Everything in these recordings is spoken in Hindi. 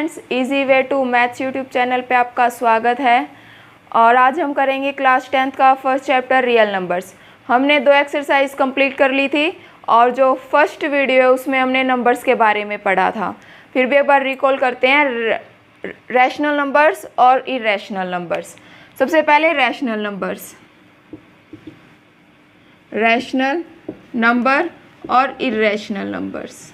Friends, easy way to maths YouTube channel पे आपका स्वागत है। और आज हम करेंगे क्लास 10th का फर्स्ट चैप्टर रियल नंबर्स। हमने 2 एक्सरसाइज कंप्लीट कर ली थी और जो फर्स्ट वीडियो है उसमें हमने नंबर्स के बारे में पढ़ा था। फिर भी एक बार रिकॉल करते हैं रैशनल नंबर्स और इरेशनल नंबर्स। सबसे पहले रैशनल नंबर्स, रैशनल नंबर और इरेशनल नंबर्स।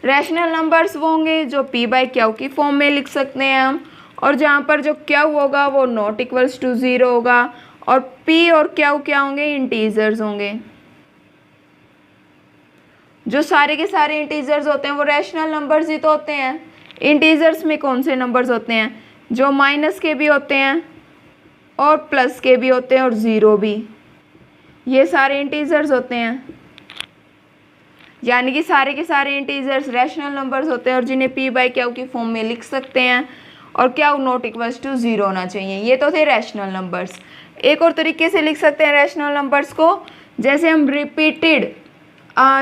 रैशनल नंबर्स वो होंगे जो p बाई क्यू की फॉर्म में लिख सकते हैं हम, और जहाँ पर जो क्यू होगा वो नॉट इक्वल्स टू 0 होगा, और p और क्यू क्या होंगे, इंटीजर्स होंगे। जो सारे के सारे इंटीजर्स होते हैं वो रैशनल नंबर्स ही तो होते हैं। इंटीजर्स में कौन से नंबर्स होते हैं, जो माइनस के भी होते हैं और प्लस के भी होते हैं और 0 भी, ये सारे इंटीजर्स होते हैं। यानी कि सारे के सारे इंटीजर्स रैशनल नंबर्स होते हैं और जिन्हें p बाई क्यू की फॉर्म में लिख सकते हैं, और क्यू नॉट इक्वल्स टू 0 होना चाहिए। ये तो थे रैशनल नंबर्स। एक और तरीके से लिख सकते हैं रैशनल नंबर्स को, जैसे हम रिपीटेड,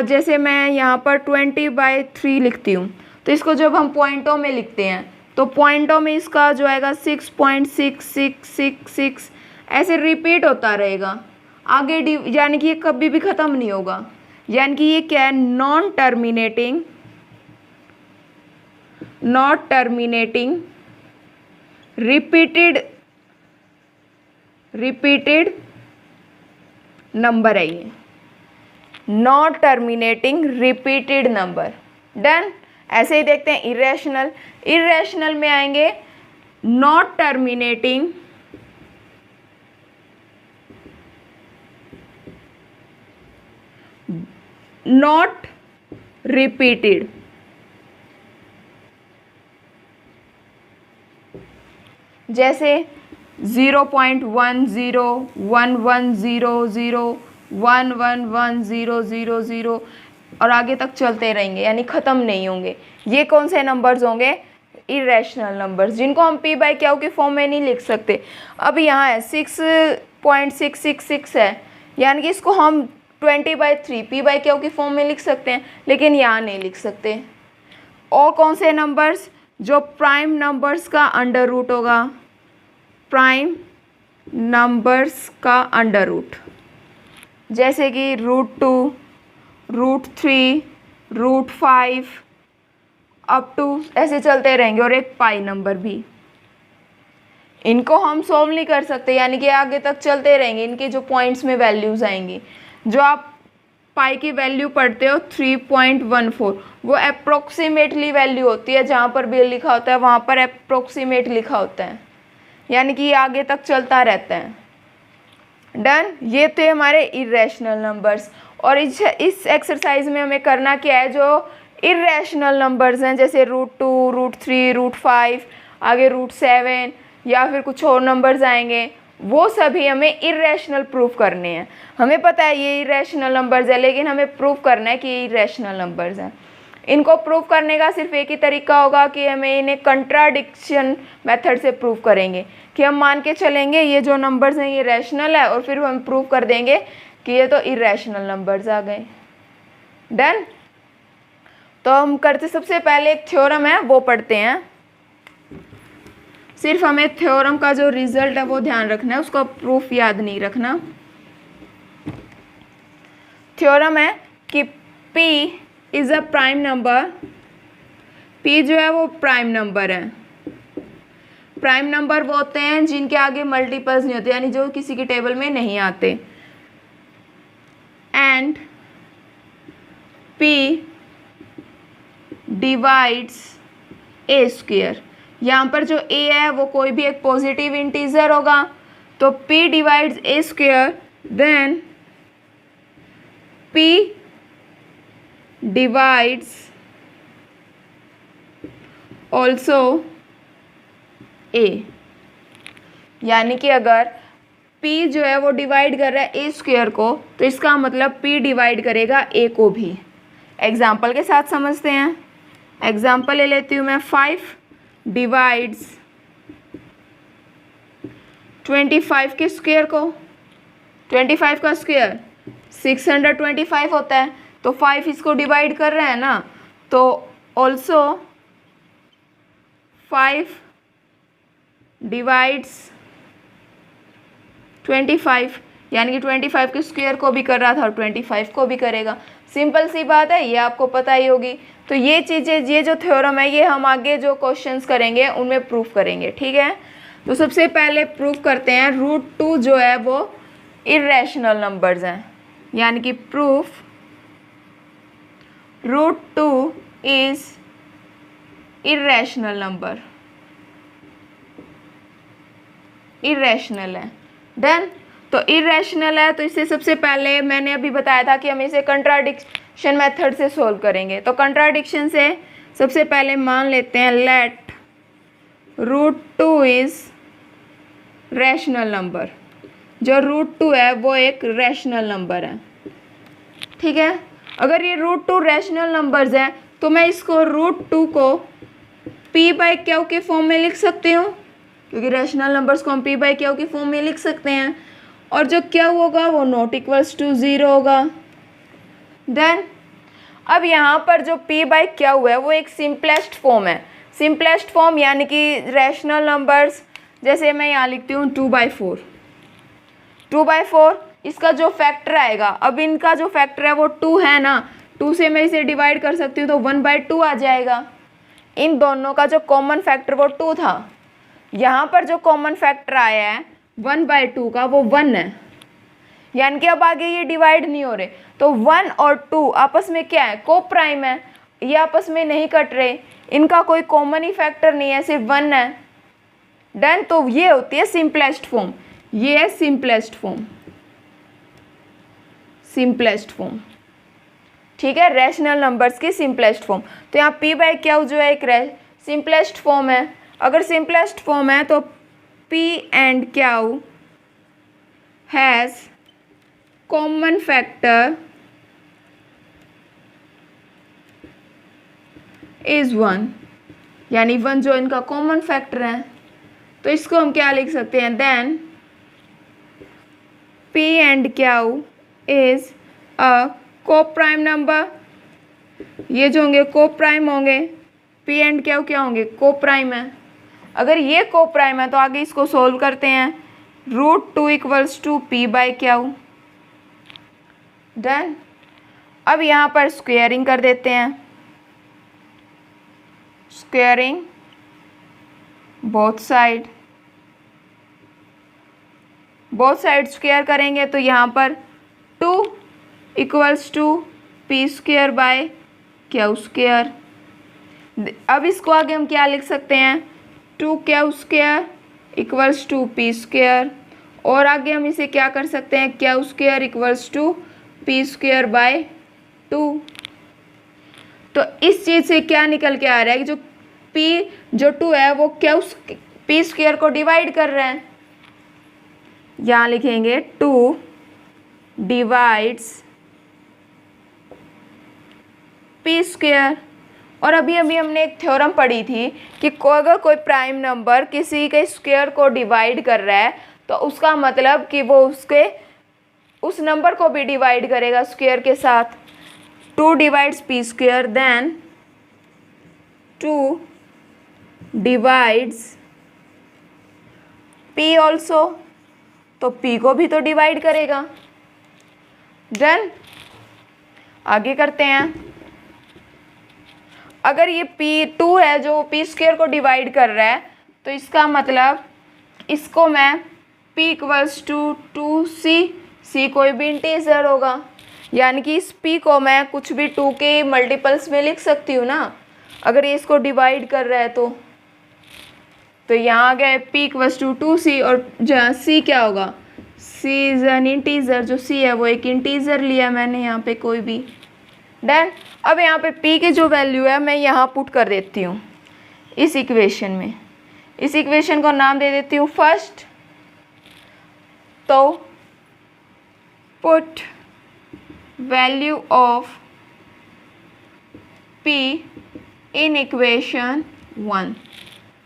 जैसे मैं यहाँ पर 20/3 लिखती हूँ, तो इसको जब हम पॉइंटों में लिखते हैं तो पॉइंटों में इसका जो आएगा 6.6666 ऐसे रिपीट होता रहेगा आगे, यानी कि ये कभी भी ख़त्म नहीं होगा। यानी कि ये क्या है, नॉट टर्मिनेटिंग रिपीटेड नंबर है ये, not terminating repeated number. Done. ऐसे ही देखते हैं इरेशनल। इरेशनल में आएंगे नॉट टर्मिनेटिंग नॉट रिपीटेड। जैसे 0.101100111000 और आगे तक चलते रहेंगे, यानी ख़त्म नहीं होंगे। ये कौन से नंबर्स होंगे, इरेशनल नंबर्स, जिनको हम p बाई क्यू की फॉर्म में नहीं लिख सकते। अब यहाँ है 6.666 है, यानी कि इसको हम 20/3 p बाई क्यू की फॉर्म में लिख सकते हैं, लेकिन यहाँ नहीं लिख सकते। और कौन से नंबर्स, जो प्राइम नंबर्स का अंडर रूट होगा, प्राइम नंबर्स का अंडर रूट, जैसे कि √2, √3, √5 अप टू ऐसे चलते रहेंगे, और एक पाई नंबर भी। इनको हम सॉल्व नहीं कर सकते, यानी कि आगे तक चलते रहेंगे। इनके जो पॉइंट्स में वैल्यूज़ आएंगी, जो आप पाई की वैल्यू पढ़ते हो 3.14, वो अप्रोक्सीमेटली वैल्यू होती है। जहाँ पर भी लिखा होता है वहाँ पर अप्रोक्सीमेट लिखा होता है, यानी कि ये आगे तक चलता रहता है। डन। ये थे हमारे इरेशनल नंबर्स। और इस एक्सरसाइज में हमें करना क्या है, जो इरेशनल नंबर्स हैं, जैसे √2, √3, √5, आगे √7 या फिर कुछ और नंबर्स आएंगे, वो सभी हमें इरेशनल प्रूफ करने हैं। हमें पता है ये इरेशनल नंबर्स है, लेकिन हमें प्रूफ करना है कि ये इरेशनल नंबर्स हैं। इनको प्रूफ करने का सिर्फ एक ही तरीका होगा कि हमें इन्हें कंट्राडिक्शन मेथड से प्रूफ करेंगे, कि हम मान के चलेंगे ये जो नंबर्स हैं ये रैशनल है, और फिर हम प्रूफ कर देंगे कि ये तो इरेशनल नंबर्स आ गए। डन। तो हम करते, सबसे पहले एक थ्योरम है वो पढ़ते हैं। सिर्फ हमें थ्योरम का जो रिजल्ट है वो ध्यान रखना है, उसका प्रूफ याद नहीं रखना। थ्योरम है कि p is a prime number. p जो है वो प्राइम नंबर है। प्राइम नंबर वो होते हैं जिनके आगे मल्टीपल्स नहीं होते, यानी जो किसी की टेबल में नहीं आते। And p divides a square. यहाँ पर जो a है वो कोई भी एक पॉजिटिव इंटीजर होगा, तो p divides a square, then p divides also a। यानी कि अगर p जो है वो डिवाइड कर रहा है a स्क्वायर को, तो इसका मतलब p डिवाइड करेगा a को भी। एग्जाम्पल के साथ समझते हैं। एग्जाम्पल ले लेती हूँ मैं, 5 डिवाइड्स 25 के स्क्वायर को। 25 का स्क्वायर 625 होता है, तो 5 इसको डिवाइड कर रहे हैं ना, तो ऑल्सो 5 डिवाइड्स 25, यानी कि 25 के स्क्वायर को भी कर रहा था और 25 को भी करेगा। सिंपल सी बात है, ये आपको पता ही होगी। तो ये चीज़ें, ये जो थ्योरम है, ये हम आगे जो क्वेश्चंस करेंगे उनमें प्रूफ करेंगे, ठीक है। तो सबसे पहले प्रूफ करते हैं √2 जो है वो इर्रेशनल नंबर्स हैं, यानी कि proof √2 is irrational number, irrational है। डन। तो इरेशनल है, तो इसे सबसे पहले मैंने अभी बताया था कि हम इसे कंट्राडिक्शन मेथड से सोल्व करेंगे। तो कंट्राडिक्शन से सबसे पहले मान लेते हैं लेट √2 इज रैशनल नंबर। जो √2 है वो एक रैशनल नंबर है, ठीक है। अगर ये √2 रैशनल नंबर्स हैं तो मैं इसको √2 को p/q के फॉर्म में लिख सकती हूँ, क्योंकि रैशनल नंबर्स को हम p/q के फॉर्म में लिख सकते हैं। और जो क्या होगा वो ≠ 0 होगा। देन अब यहाँ पर जो p/q है वो एक सिंपलेस्ट फॉर्म है। सिंपलेस्ट फॉर्म यानी कि रैशनल नंबर्स, जैसे मैं यहाँ लिखती हूँ 2/4। 2/4 इसका जो फैक्टर आएगा, अब इनका जो फैक्टर है वो 2 है ना, 2 से मैं इसे डिवाइड कर सकती हूँ तो 1/2 आ जाएगा। इन दोनों का जो कॉमन फैक्टर वो 2 था। यहाँ पर जो कॉमन फैक्टर आया है 1/2 का वो 1 है, यानी कि अब आगे ये डिवाइड नहीं हो रहे। तो 1 और 2 आपस में क्या है, को प्राइम है, ये आपस में नहीं कट रहे, इनका कोई कॉमन ही फैक्टर नहीं है, सिर्फ 1 है। डन। तो ये होती है सिंपलेस्ट फॉर्म, ये है सिंपलेस्ट फॉर्म, सिंपलेस्ट फॉर्म, ठीक है, रैशनल नंबर्स की सिंपलेस्ट फॉर्म। तो यहाँ p/q जो है एक सिंपलेस्ट फॉर्म है। अगर सिंपलेस्ट फॉर्म है तो p&q has common factor is 1, यानी 1 जो इनका कॉमन फैक्टर है। तो इसको हम क्या लिख सकते हैं, then p&q is a coprime number. ये जो होंगे को-प्राइम होंगे, p&q क्या होंगे, को-प्राइम है। अगर ये को-प्राइम है तो आगे इसको सोल्व करते हैं। √2 = p/q। डन। अब यहाँ पर स्क्वेयरिंग कर देते हैं, स्क्वेयरिंग बोथ साइड स्क्वेयर करेंगे तो यहाँ पर 2 = p²/q²। अब इसको आगे हम क्या लिख सकते हैं, 2q² = p², और आगे हम इसे क्या कर सकते हैं, q² = p²/2। तो इस चीज़ से क्या निकल के आ रहा है कि जो 2 है वो p² को डिवाइड कर रहे हैं। यहाँ लिखेंगे 2 डिवाइड्स p²। और अभी हमने एक थ्योरम पढ़ी थी कि अगर कोई प्राइम नंबर किसी के स्क्वायर को डिवाइड कर रहा है तो उसका मतलब कि वो उस नंबर को भी डिवाइड करेगा स्क्वायर के साथ। 2 divides p², then 2 divides p also, तो p को भी तो डिवाइड करेगा। डन। आगे करते हैं। अगर ये p2 है जो p² को डिवाइड कर रहा है तो इसका मतलब इसको मैं p = 2c, c कोई भी इंटीजर होगा, यानी कि इस p को मैं कुछ भी 2 के मल्टीपल्स में लिख सकती हूँ ना, अगर ये इसको डिवाइड कर रहा है तो यहाँ आ गया p = 2c, और जहाँ c क्या होगा, c इज एन इंटीजर, जो c है वो एक इंटीजर लिया मैंने यहाँ पे कोई भी। डन। अब यहाँ पे p की जो वैल्यू है मैं यहाँ पुट कर देती हूँ इस इक्वेशन में। इस इक्वेशन को नाम दे देती हूँ फर्स्ट। तो put value of p in equation 1।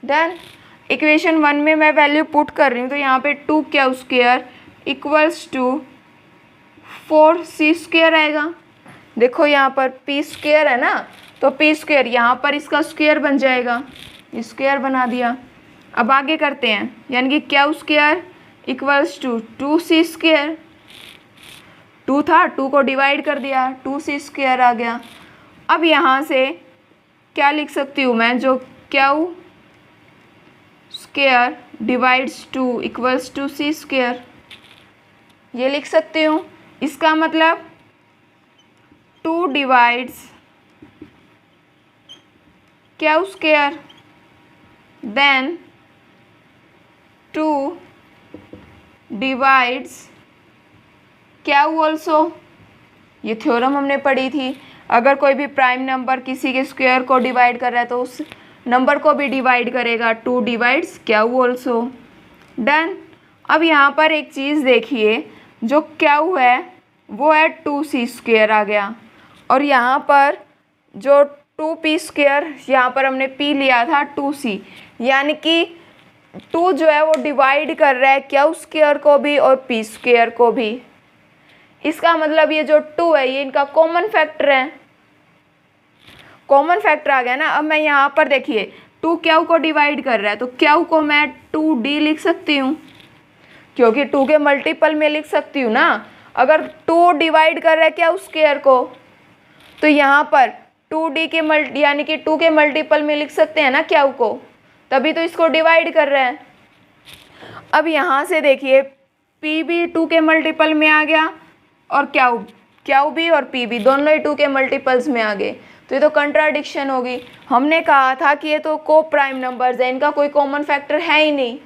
Done. Equation 1 में मैं वैल्यू पुट कर रही हूँ, तो यहाँ पे 2q² = 4c² आएगा। देखो यहाँ पर पी स्क्वायर है ना, तो पी स्क्वायर यहाँ पर इसका स्क्वायर बन जाएगा, स्क्वायर बना दिया। अब आगे करते हैं, यानी कि q square equals to 2c square. 2 था, 2 को डिवाइड कर दिया, 2c स्क्वायर आ गया। अब यहाँ से क्या लिख सकती हूँ मैं, जो q square divides 2 equals to c square, ये लिख सकती हूँ। इसका मतलब 2 divides q square, then 2 divides q also. ये थ्योरम हमने पढ़ी थी, अगर कोई भी प्राइम नंबर किसी के स्क्वायर को डिवाइड कर रहा है तो उस नंबर को भी डिवाइड करेगा। 2 डिवाइड्स क्यू ऑल्सो, डन। अब यहाँ पर एक चीज़ देखिए, जो क्यू है वो है 2c स्क्वायर आ गया, और यहाँ पर जो 2p स्क्वायर, यहाँ पर हमने p लिया था 2c, यानी कि 2 जो है वो डिवाइड कर रहा है क्यू स्क्वायर को भी और p स्क्वायर को भी। इसका मतलब ये जो 2 है ये इनका कॉमन फैक्टर है, कॉमन फैक्टर आ गया ना। अब मैं यहाँ पर देखिए 2 क्यू को डिवाइड कर रहा है, तो क्यू को मैं 2d लिख सकती हूँ, क्योंकि 2 के मल्टीपल में लिख सकती हूँ ना। अगर 2 डिवाइड कर रहा है क्यू स्क्वायर को, तो यहाँ पर 2d के यानी कि 2 के मल्टीपल में लिख सकते हैं ना क्यू को, तभी तो इसको डिवाइड कर रहे हैं। अब यहाँ से देखिए p भी 2 के मल्टीपल में आ गया, और क्यू भी और p भी दोनों ही 2 के मल्टीपल्स में आ गए, तो ये तो कंट्राडिक्शन होगी। हमने कहा था कि ये तो को प्राइम नंबर्स है, इनका कोई कॉमन फैक्टर है ही नहीं,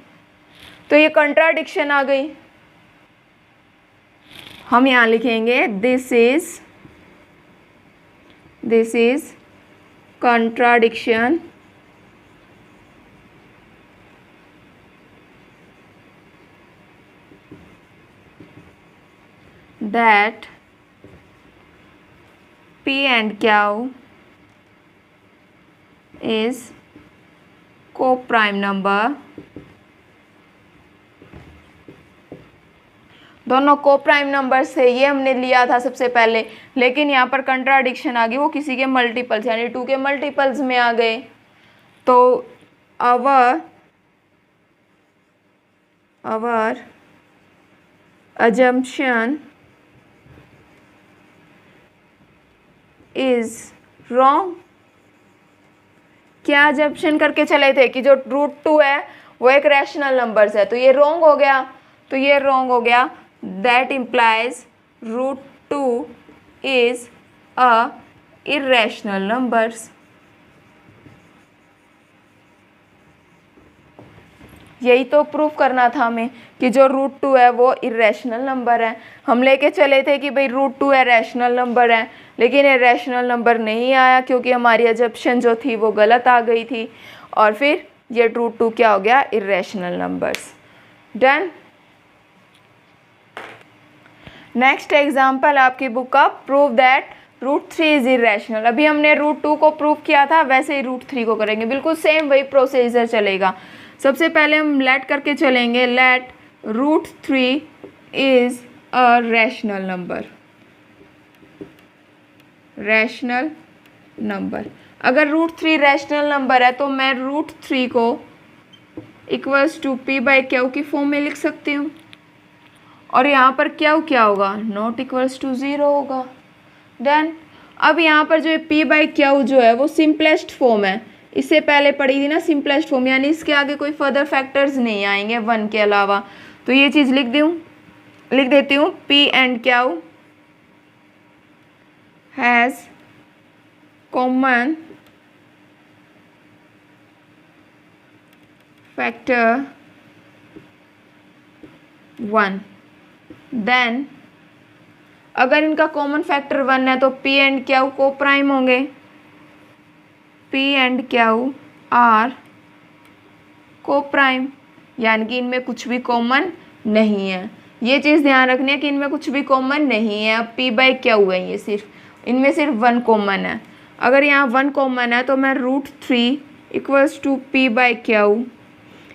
तो ये कंट्राडिक्शन आ गई। हम यहाँ लिखेंगे this is contradiction that p and q is co-prime number, दोनों को प्राइम नंबर्स थे, ये हमने लिया था सबसे पहले, लेकिन यहाँ पर कंट्राडिक्शन आ गई, वो किसी के मल्टीपल्स यानी 2 के मल्टीपल्स में आ गए। तो आवर assumption इज रॉन्ग। क्या assumption करके चले थे कि जो √2 है वो एक रैशनल नंबर्स है, तो ये रॉन्ग हो गया, तो ये रॉन्ग हो गया। That implies √2 is a irrational numbers. यही तो प्रूफ करना था हमें कि जो √2 है वो इरेशनल नंबर है। हम लेके चले थे कि भाई √2 है रैशनल नंबर है, लेकिन ये रैशनल नंबर नहीं आया क्योंकि हमारी अजम्पशन जो थी वो गलत आ गई थी, और फिर ये √2 क्या हो गया, irrational numbers. Done. Next example आपकी बुक का, प्रूव दैट √3 इज इरेशनल। अभी हमने √2 को प्रूव किया था, वैसे ही √3 को करेंगे, बिल्कुल सेम वही प्रोसीजर चलेगा। सबसे पहले हम लेट करके चलेंगे, let √3 is a rational number. Rational number, अगर √3 रैशनल नंबर है तो मैं √3 को इक्वल्स टू p/q की फॉर्म में लिख सकती हूँ, और यहाँ पर q क्या होगा, नॉट इक्वल्स टू 0 होगा। डन। अब यहाँ पर जो p/q जो है वो सिंपलेस्ट फॉर्म है, इससे पहले पढ़ी थी ना सिंपलेस्ट फॉर्म, यानी इसके आगे कोई फर्दर फैक्टर्स नहीं आएंगे 1 के अलावा। तो ये चीज़ लिख देती हूँ, p and q has common factor 1। Then अगर इनका कॉमन फैक्टर 1 है तो p and q coprime होंगे, p and q are coprime, यानी कि इनमें कुछ भी कॉमन नहीं है। ये चीज़ ध्यान रखनी है कि इनमें कुछ भी कॉमन नहीं है। अब p/q है, ये इनमें सिर्फ 1 कॉमन है। अगर यहाँ 1 कॉमन है तो मैं √3 इक्वल्स टू p/q,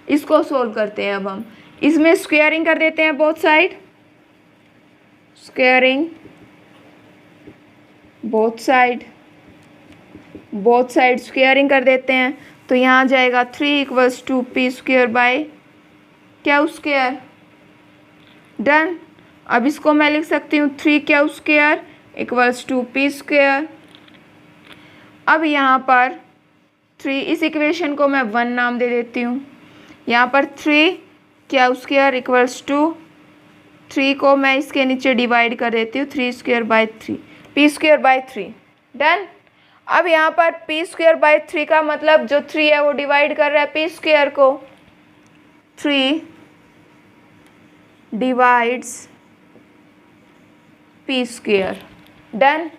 इसको सोल्व करते हैं। अब हम इसमें स्क्वेयरिंग कर देते हैं both side, squaring both side squaring कर देते हैं, तो यहाँ जाएगा 3 equals to p square by q square. Done. अब इसको मैं लिख सकती हूँ 3 q square equals to p square. अब यहाँ पर 3, इस इक्वेशन को मैं 1 नाम दे देती हूँ। यहाँ पर 3 क्यू स्क्वेयर इक्वल्स टू 3 को मैं इसके नीचे डिवाइड कर देती हूँ 3 square by 3 P square by 3। Done. अब यहाँ पर पी स्क्वेयर बाय 3 का मतलब जो 3 है वो डिवाइड कर रहा है पी स्क्वेयर को। 3 डिवाइड्स पी स्क्वेयर। डन।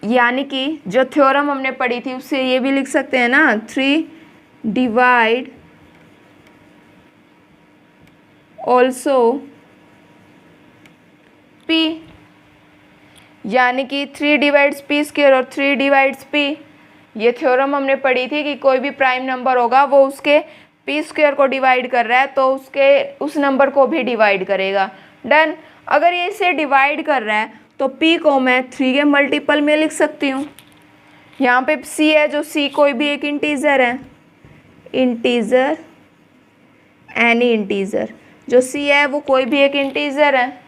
यानी कि जो थ्योरम हमने पढ़ी थी उससे ये भी लिख सकते हैं ना, 3 डिवाइड ऑल्सो पी, यानी कि 3 डिवाइड्स पी स्क्वेयर और 3 डिवाइड्स पी। ये थ्योरम हमने पढ़ी थी कि कोई भी प्राइम नंबर होगा वो उसके पी स्क्वेयर को डिवाइड कर रहा है तो उस नंबर को भी डिवाइड करेगा। डन। अगर ये इसे डिवाइड कर रहा है तो p को मैं 3 के मल्टीपल में लिख सकती हूँ। यहाँ पे c है, जो c कोई भी एक इंटीजर है, इंटीजर, एनी इंटीजर। जो c है वो कोई भी एक इंटीजर है।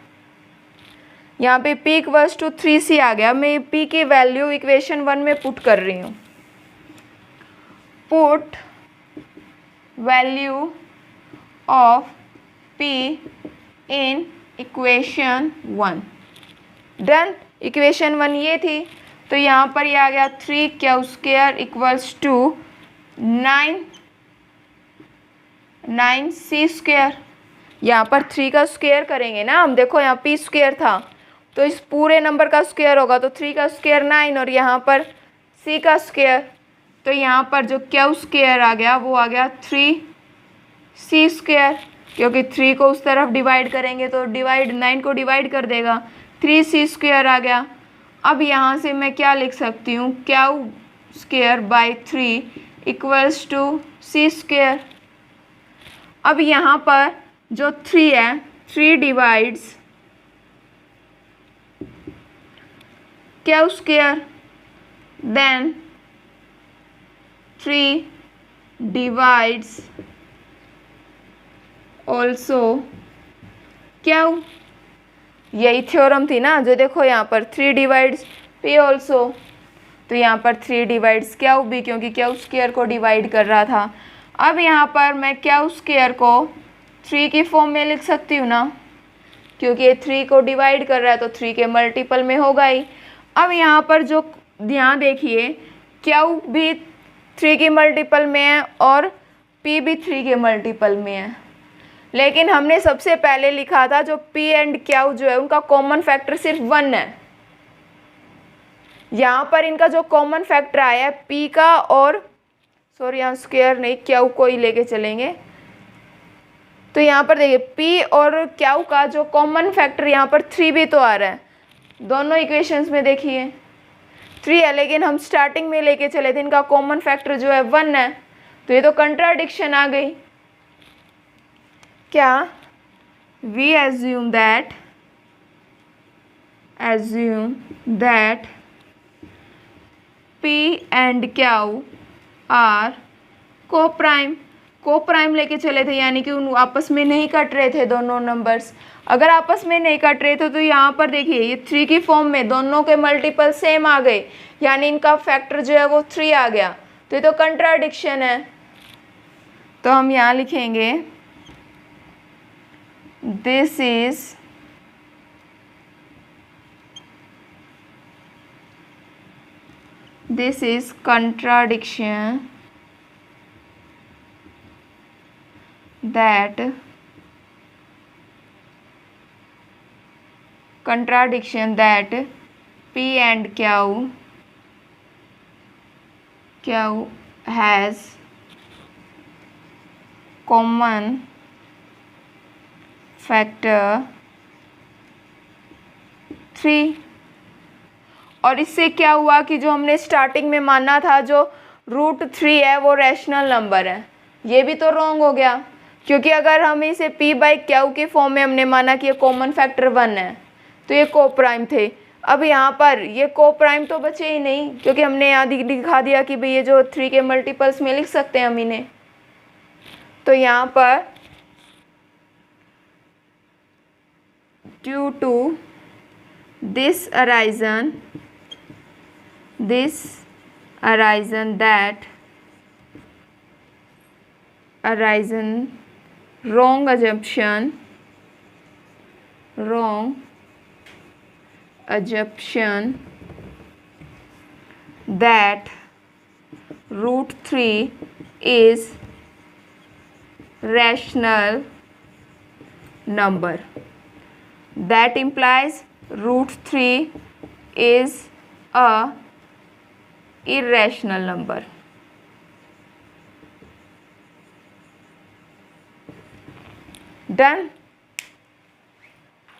यहाँ पे p इक्वल्स टू 3c आ गया। मैं p की वैल्यू इक्वेशन 1 में पुट कर रही हूँ। Put value of p in equation 1। Done. Equation 1 ये थी, तो यहाँ पर ये आ गया 3 q square equals to 9c square. यहाँ पर 3 का स्क्वेयर करेंगे ना हम, देखो यहाँ p स्क्वेयर था तो इस पूरे नंबर का स्क्वेयर होगा, तो 3 का स्क्वेयर 9 और यहाँ पर c का स्क्वेयर, तो यहाँ पर जो क्यू स्क्वेयर आ गया वो आ गया 3c स्क्वेयर, क्योंकि 3 को उस तरफ डिवाइड करेंगे तो 9 को डिवाइड कर देगा, 3c स्क्वेयर आ गया। अब यहाँ से मैं क्या लिख सकती हूँ, q square by 3 equals to c square. अब यहाँ पर जो 3 है, 3 divides q square, then 3 divides also q. यही थ्योरम थी ना, जो देखो यहाँ पर 3 डिवाइड्स p ऑल्सो, तो यहाँ पर 3 डिवाइड्स क्यू भी, क्योंकि क्यू स्क्वेयर को डिवाइड कर रहा था। अब यहाँ पर मैं क्यू स्क्वेयर को 3 की फॉर्म में लिख सकती हूँ ना, क्योंकि ये 3 को डिवाइड कर रहा है तो 3 के मल्टीपल में होगा ही। अब यहाँ पर जो ध्यान देखिए, क्यू भी 3 के मल्टीपल में है और p भी 3 के मल्टीपल में है, लेकिन हमने सबसे पहले लिखा था जो p एंड q जो है उनका कॉमन फैक्टर सिर्फ 1 है। यहाँ पर इनका जो कॉमन फैक्टर आया है p का, और सॉरी यहाँ स्क्वायर नहीं, q को ही लेके चलेंगे, तो यहाँ पर देखिए p और q का जो कॉमन फैक्टर यहाँ पर 3 भी तो आ रहा है। दोनों इक्वेशंस में देखिए 3 है, लेकिन हम स्टार्टिंग में लेके चले थे इनका कॉमन फैक्टर जो है 1 है, तो ये तो कंट्राडिक्शन आ गई। क्या we assume that p and q are co-prime लेके चले थे, यानी कि उन आपस में नहीं कट रहे थे दोनों नंबर्स। अगर आपस में नहीं कट रहे थे तो यहाँ पर देखिए ये 3 की फॉर्म में दोनों के मल्टीपल सेम आ गए, यानी इनका फैक्टर जो है वो 3 आ गया, तो ये तो कंट्राडिक्शन है। तो हम यहाँ लिखेंगे this is contradiction that p and q has common factor 3। और इससे क्या हुआ कि जो हमने स्टार्टिंग में माना था जो √3 है वो रैशनल नंबर है, ये भी तो रॉन्ग हो गया, क्योंकि अगर हम इसे p/q की फॉर्म में हमने माना कि ये कॉमन फैक्टर 1 है तो ये को-प्राइम थे। अब यहाँ पर ये को प्राइम तो बचे ही नहीं, क्योंकि हमने यहाँ दिखा दिया कि भाई ये जो 3 के मल्टीपल्स में लिख सकते हैं हम इन्हें। तो यहाँ पर due to this arisen that wrong assumption that root 3 is rational number. That implies root 3 is a irrational number. Done.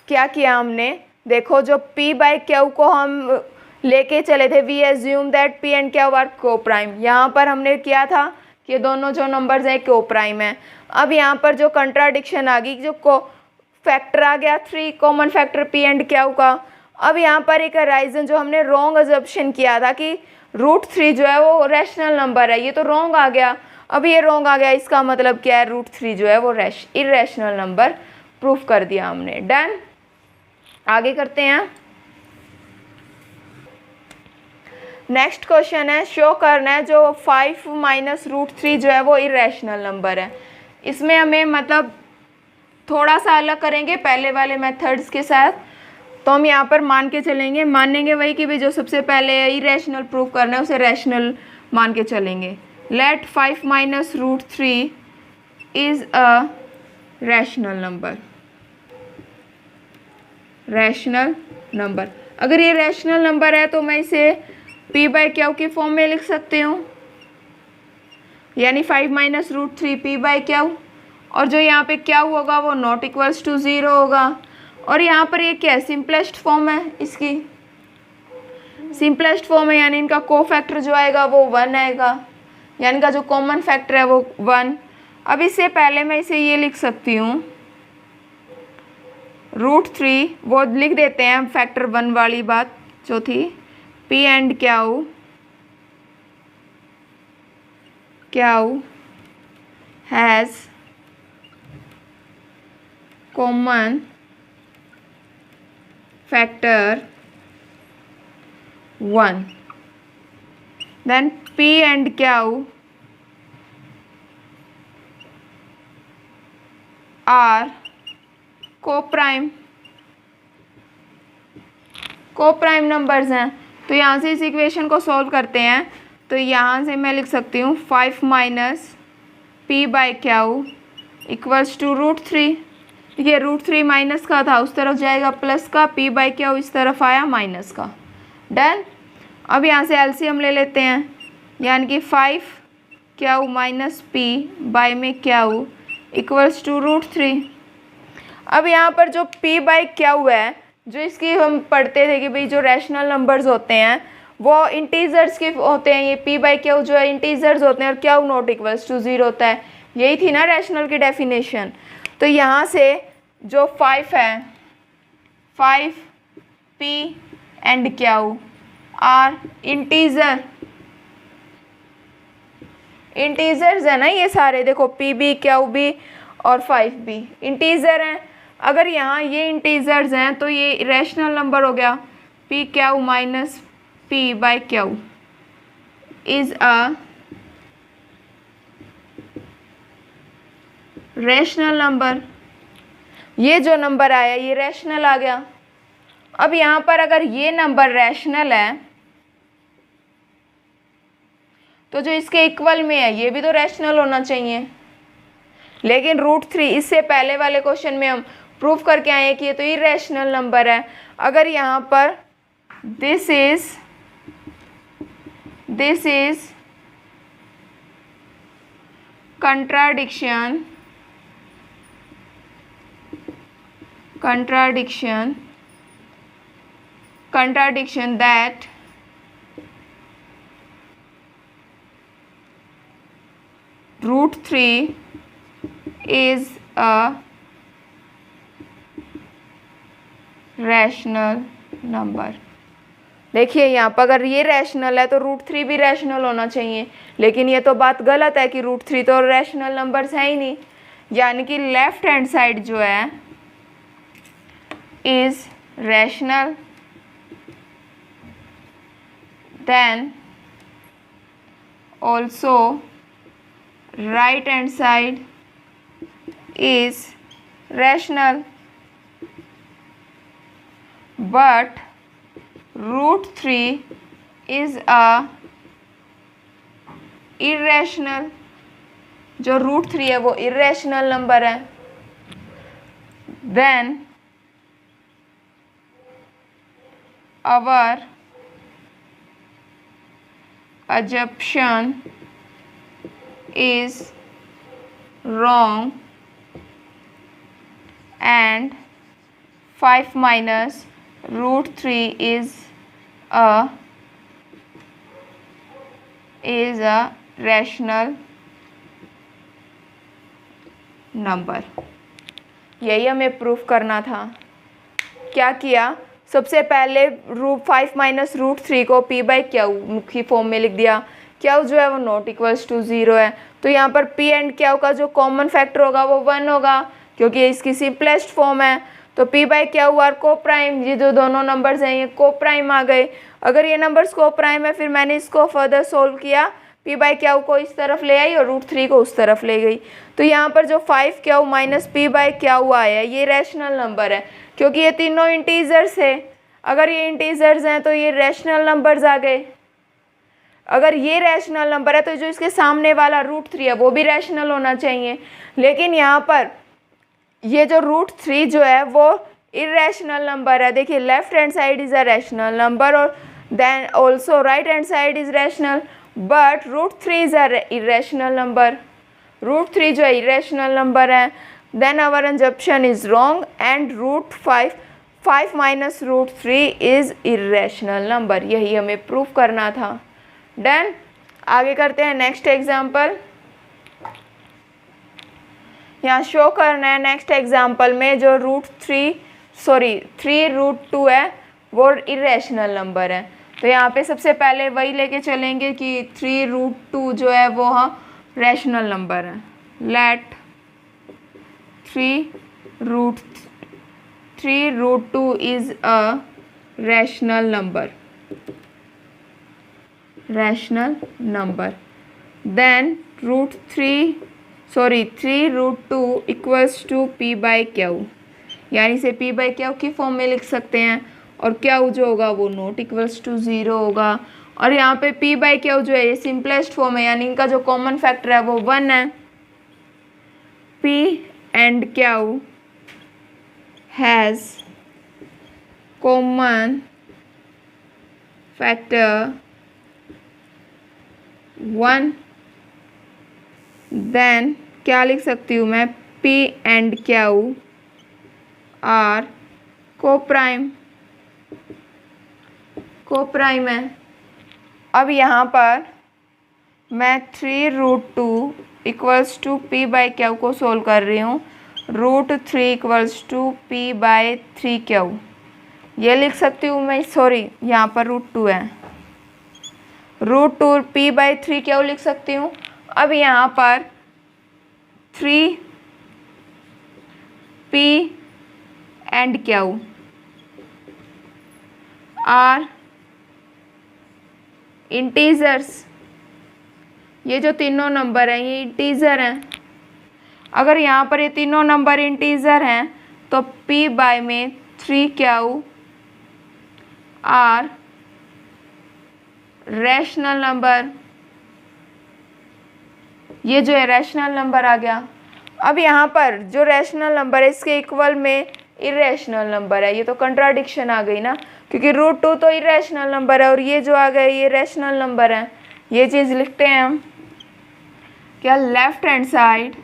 क्या किया हमने, देखो जो P बाई Q को हम लेके चले थे, we assume that P and Q are coprime. यहाँ पर हमने किया था कि दोनों जो नंबर्स हैं को प्राइम है। अब यहाँ पर जो कंट्राडिक्शन आ गई, जो को फैक्टर आ गया 3 common factor P and Q का। अब यहाँ पर एक अराइजन जो हमने रॉन्ग अजम्पशन किया था कि रूट 3 जो है वो रैशनल नंबर है, ये तो रॉन्ग आ गया। अब ये रॉन्ग आ गया, इसका मतलब क्या है, रूट 3 जो है वो इरेशनल नंबर प्रूफ कर दिया हमने। डन। आगे करते हैं। नेक्स्ट क्वेश्चन है, शो करना है जो 5 माइनस रूट 3 जो है वो इरेशनल नंबर है। इसमें हमें मतलब थोड़ा सा अलग करेंगे पहले वाले मेथड्स के साथ। तो हम यहाँ पर मानेंगे वही कि भाई जो सबसे पहले इरेशनल प्रूफ करना है उसे रैशनल मान के चलेंगे। Let 5 minus root 3 is a rational number. अगर ये रैशनल नंबर है तो मैं इसे P बाई Q की फॉर्म में लिख सकती हूँ, यानी 5 minus root 3 P by Q। और जो यहाँ पे Q होगा वो नॉट इक्वल्स टू 0 होगा। और यहाँ पर ये क्या है, सिंपलेस्ट फॉर्म है, इसकी सिंपलेस्ट फॉर्म है, यानी इनका कोफैक्टर जो आएगा वो 1 आएगा, यानी इनका जो कॉमन फैक्टर है वो 1। अब इससे पहले मैं इसे ये लिख सकती हूँ रूट 3, वो लिख देते हैं फैक्टर 1 वाली बात जो थी, P and Q has common factor 1, then P and Q are co-prime numbers हैं। तो यहाँ से इस इक्वेशन को सॉल्व करते हैं। तो यहाँ से मैं लिख सकती हूँ 5 minus P by Q equals to root 3। ये रूट 3 माइनस का था, उस तरफ जाएगा प्लस का, P बाई Q इस तरफ आया माइनस का। डन। अब यहाँ से एलसीएम ले लेते हैं, यानी कि 5Q माइनस P बाई में Q इक्वल्स टू रूट 3। अब यहाँ पर जो P बाई Q है, जो इसकी हम पढ़ते थे कि भाई जो रैशनल नंबर्स होते हैं वो इंटीजर्स के होते हैं, ये P बाई Q जो है इंटीजर्स होते हैं और Q नॉट इक्वल्स टू 0 होता है। यही थी ना रैशनल की डेफिनेशन। तो यहाँ से जो 5 है, 5 P and Q are integers है ना ये सारे, देखो P भी Q भी और 5 भी इंटीजर हैं। अगर यहाँ ये इंटीजर्स हैं तो ये रैशनल नंबर हो गया, P Q minus P by Q is a rational number. ये जो नंबर आया ये रैशनल आ गया। अब यहाँ पर अगर ये नंबर रैशनल है तो जो इसके इक्वल में है ये भी तो रैशनल होना चाहिए। लेकिन रूट 3 इससे पहले वाले क्वेश्चन में हम प्रूफ करके आए हैं कि ये तो इरेशनल नंबर है। अगर यहाँ पर this is contradiction that root 3 is a rational number। देखिए यहाँ पर अगर ये रैशनल है तो √3 भी रैशनल होना चाहिए, लेकिन ये तो बात गलत है कि √3 तो रैशनल नंबर्स है ही नहीं, यानी कि लेफ्ट हैंड साइड जो है is rational, then also right hand side is rational, but √3 is a irrational, जो √3 है वो irrational नंबर है। then our assumption is wrong and 5 minus √3 is a rational number. यही हमें प्रूफ करना था। क्या किया, सबसे पहले 5 माइनस √3 को p/q की फॉर्म में लिख दिया। q जो है वो नॉट इक्वल्स टू 0 है, तो यहाँ पर p एंड q का जो कॉमन फैक्टर होगा वो 1 होगा, क्योंकि इसकी सिंपलेस्ट फॉर्म है। तो p/q आर को प्राइम, ये जो दोनों नंबर्स हैं ये को प्राइम आ गए। अगर ये नंबर्स को प्राइम है, फिर मैंने इसको फर्दर सोल्व किया, p/q को इस तरफ ले आई और √3 को उस तरफ ले गई। तो यहाँ पर जो 5q माइनस p/q आया है ये रैशनल नंबर है, क्योंकि ये तीनों इंटीजर्स है। अगर ये इंटीजर्स हैं तो ये रैशनल नंबर्स आ गए। अगर ये रैशनल नंबर है तो जो इसके सामने वाला √3 है वो भी रैशनल होना चाहिए, लेकिन यहाँ पर ये जो √3 जो है वो इरेशनल नंबर है। देखिए left hand side is a rational number और then also right hand side is rational, but √3 is a irrational number. √3 जो है इरेशनल नंबर है। Then our assumption is wrong and √5 minus √3 is irrational number. यही हमें प्रूफ करना था। डन। आगे करते हैं नेक्स्ट एग्जाम्पल। यहाँ शो करना है नेक्स्ट एग्जाम्पल में जो 3√2 है वो इरेशनल नंबर है। तो यहाँ पे सबसे पहले वही लेके चलेंगे कि 3√2 जो है वो रैशनल नंबर है। Let 3√2 is a rational number, then 3√2 equals to p/q, यानी से p/q की फॉर्म में लिख सकते हैं, और q जो होगा वो नॉट इक्वल्स टू 0 होगा। और यहाँ पे p/q जो है ये सिंपलेस्ट फॉर्म है, यानी इनका जो कॉमन फैक्टर है वो 1 है। p and q has common factor 1, then क्या लिख सकती हूँ मैं, p and q are coprime है। अब यहाँ पर मैं 3√2 इक्वल्स टू p/q को सोल्व कर रही हूँ। √3 इक्वल्स टू p/3q ये लिख सकती हूँ मैं, सॉरी यहाँ पर √2 है, √2 p/3q लिख सकती हूँ। अब यहाँ पर 3p and q are integers, ये जो तीनों नंबर हैं ये इंटीजर हैं। अगर यहाँ पर ये तीनों नंबर इंटीजर हैं तो p/ में 3q आर रैशनल नंबर, ये जो है रैशनल नंबर आ गया। अब यहाँ पर जो रैशनल नंबर है इसके इक्वल में इरेशनल नंबर है, ये तो कंट्राडिक्शन आ गई ना, क्योंकि √2 तो इरेशनल नंबर है और ये जो आ गए ये रैशनल नंबर है। ये चीज़ लिखते हैं हम क्या, लेफ्ट हैंड साइड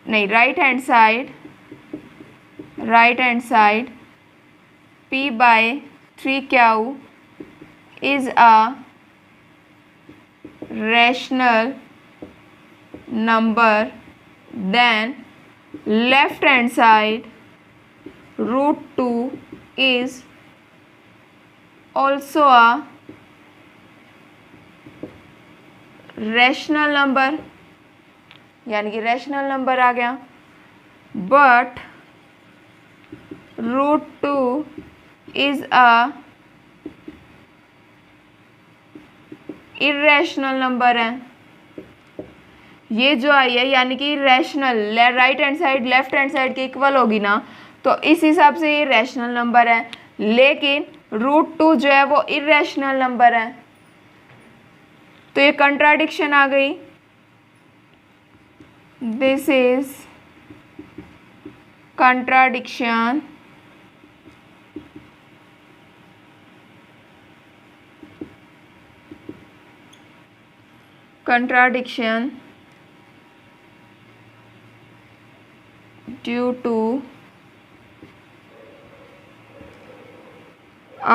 नहीं right hand side p/3q is a rational number, then left hand side √2 is also a rational number, यानी कि रैशनल नंबर आ गया। But √2 is a irrational number है। ये जो आई है यानी कि rational, right hand side left hand side के इक्वल होगी ना, तो इस हिसाब से ये रैशनल नंबर है। लेकिन √2 जो है वो इरेशनल नंबर है, तो ये कंट्राडिक्शन आ गई। This is contradiction due to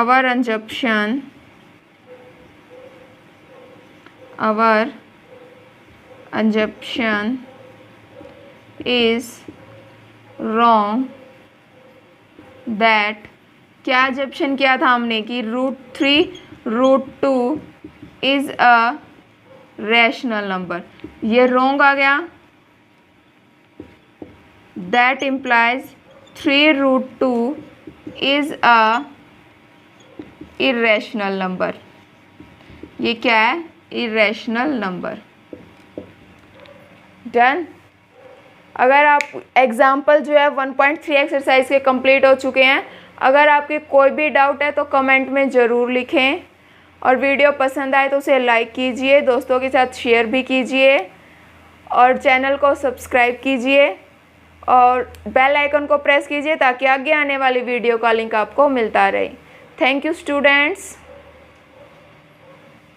our assumption is wrong, that क्या assumption किया था हमने कि √3 √2 इज अ रैशनल नंबर, ये रॉन्ग आ गया। That implies 3√2 is a irrational number. ये क्या है? Irrational number. डन। अगर आप एग्जाम्पल जो है 1.3 एक्सरसाइज के कंप्लीट हो चुके हैं। अगर आपके कोई भी डाउट है तो कमेंट में ज़रूर लिखें, और वीडियो पसंद आए तो उसे लाइक कीजिए, दोस्तों के साथ शेयर भी कीजिए, और चैनल को सब्सक्राइब कीजिए, और बेल आइकन को प्रेस कीजिए ताकि आगे आने वाली वीडियो का लिंक आपको मिलता रहे। Thank you students.